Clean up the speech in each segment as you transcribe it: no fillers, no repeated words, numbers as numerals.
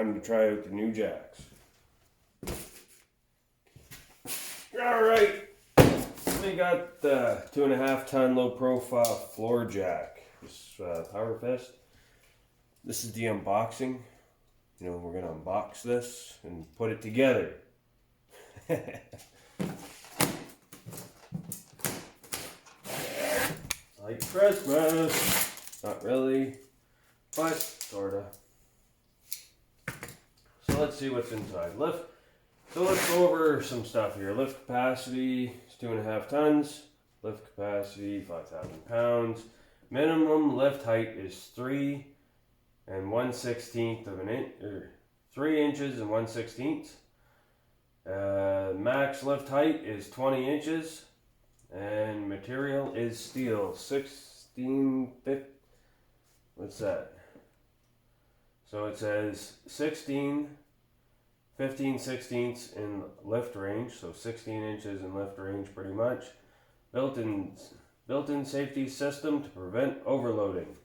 time to try out the new jacks. Alright, we got the 2.5 ton low profile floor jack. This Powerfist. This is the unboxing. You know, we're gonna unbox this and put it together. Like Christmas. Not really, but sorta. So let's see what's inside. So let's go over some stuff here. Lift capacity is 2.5 tons. Lift capacity 5,000 pounds. Minimum lift height is 3 1/16 of an inch, or 3 inches and 1/16. Max lift height is 20 inches, and material is steel. 16. What's that? So it says 15/16 in lift range, so 16 inches in lift range pretty much. Built-in safety system to prevent overloading.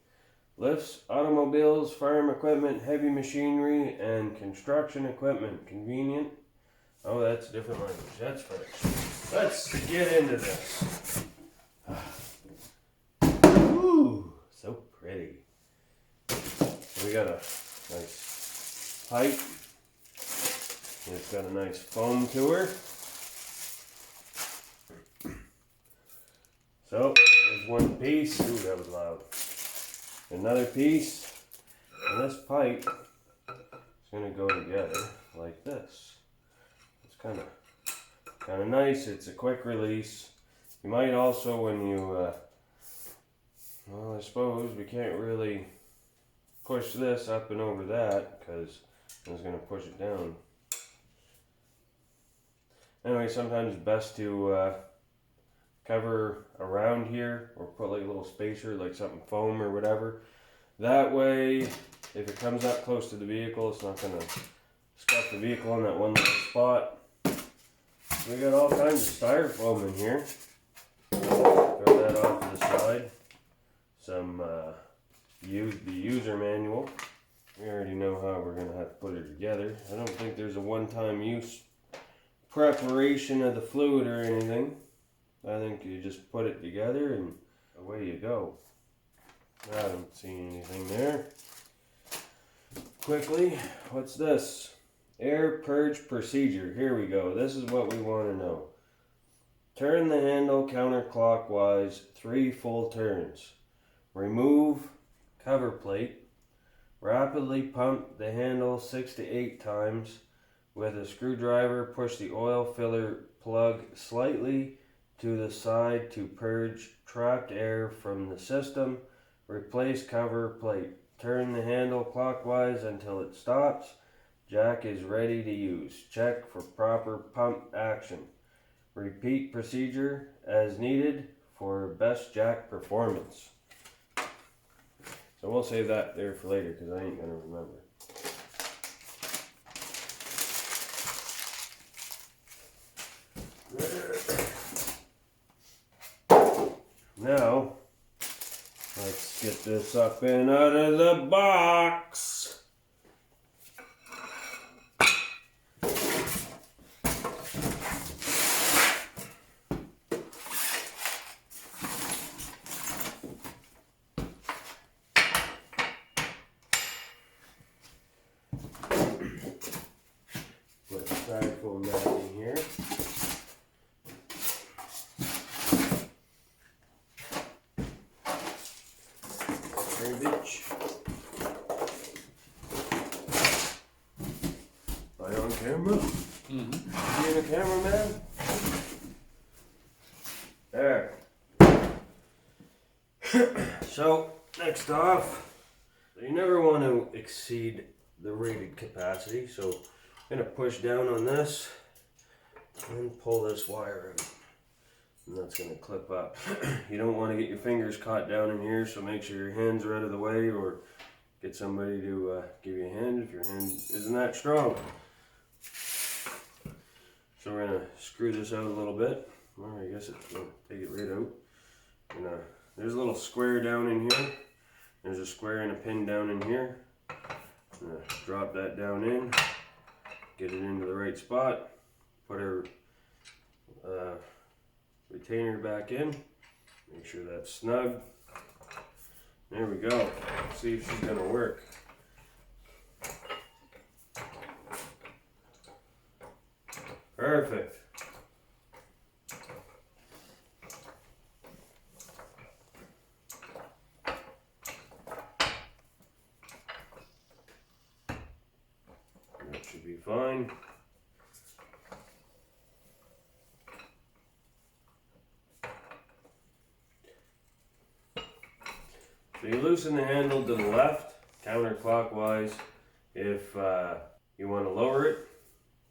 Lifts automobiles, farm equipment, heavy machinery, and construction equipment. Convenient. Oh, that's a different language. That's French. Let's get into this. Ooh, so pretty. We got a nice pipe. It's got a nice foam to her. So, there's one piece. Ooh, that was loud. Another piece. And this pipe is going to go together like this. It's kind of nice. It's a quick release. You might also, when you, well, I suppose we can't really push this up and over that because it's going to push it down. Anyway, sometimes it's best to cover around here or put like a little spacer, like something foam or whatever. That way, if it comes up close to the vehicle, it's not going to scuff the vehicle in that one little spot. We got all kinds of styrofoam in here. Throw that off to the side. Some the user manual. We already know how we're going to have to put it together. I don't think there's a one-time use preparation of the fluid or anything. I think you just put it together and away you go. I don't see anything there. Quickly, what's this? Air Purge Procedure. Here we go. This is what we want to know. Turn the handle counterclockwise 3 full turns. Remove cover plate. Rapidly pump the handle 6 to 8 times. With a screwdriver, push the oil filler plug slightly to the side to purge trapped air from the system. Replace cover plate. Turn the handle clockwise until it stops. Jack is ready to use. Check for proper pump action. Repeat procedure as needed for best jack performance. So we'll save that there for later because I ain't going to remember. Now, let's get this up and out of the box. Put the styrofoam back in here. Right on camera? Mm-hmm. Being a cameraman? There. So, next off, you never want to exceed the rated capacity, so I'm going to push down on this and pull this wire out. And that's going to clip up. You don't want to get your fingers caught down in here, so make sure your hands are out of the way or get somebody to give you a hand if your hand isn't that strong. So we're going to screw this out a little bit. Or I guess it's going to take it right out. And, there's a little square down in here. There's a square and a pin down in here. Drop that down in, get it into the right spot, put our retainer back in, make sure that's snug. There we go. Let's see if she's going to work. Perfect. That should be fine. So you loosen the handle to the left, counterclockwise. If you want to lower it,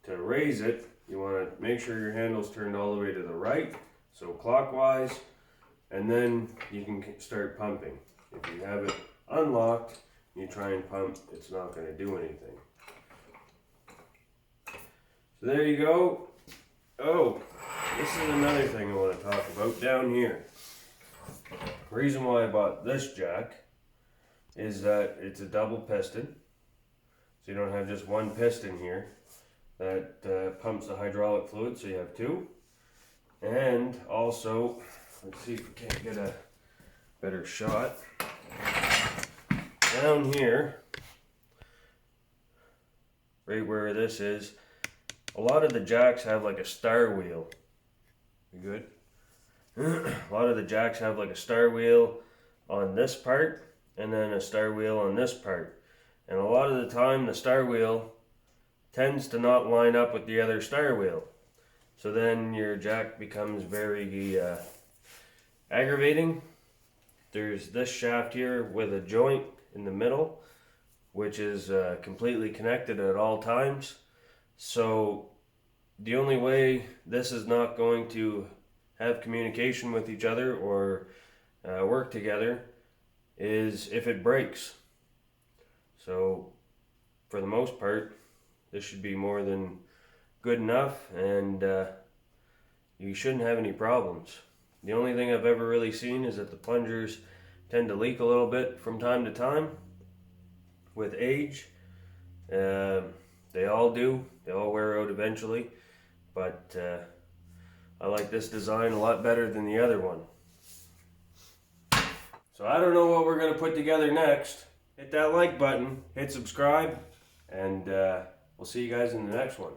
to raise it, you want to make sure your handle's turned all the way to the right, so clockwise, and then you can start pumping. If you have it unlocked, you try and pump, it's not going to do anything. So there you go. Oh, this is another thing I want to talk about down here. The reason why I bought this jack is that it's a double piston, so you don't have just one piston here that pumps the hydraulic fluid, so you have two. And also, let's see if we can't get a better shot. Down here, right where this is, a lot of the jacks have like a star wheel. You good? A lot of the jacks have like a star wheel on this part and then a star wheel on this part. And a lot of the time the star wheel tends to not line up with the other star wheel. So then your jack becomes very aggravating. There's this shaft here with a joint in the middle, which is completely connected at all times. So the only way this is not going to have communication with each other or work together is if it breaks. So for the most part, this should be more than good enough, and you shouldn't have any problems. The only thing I've ever really seen is that the plungers tend to leak a little bit from time to time with age. They all do. They all wear out eventually, but I like this design a lot better than the other one. So I don't know what we're going to put together next. Hit that like button, hit subscribe, and we'll see you guys in the next one.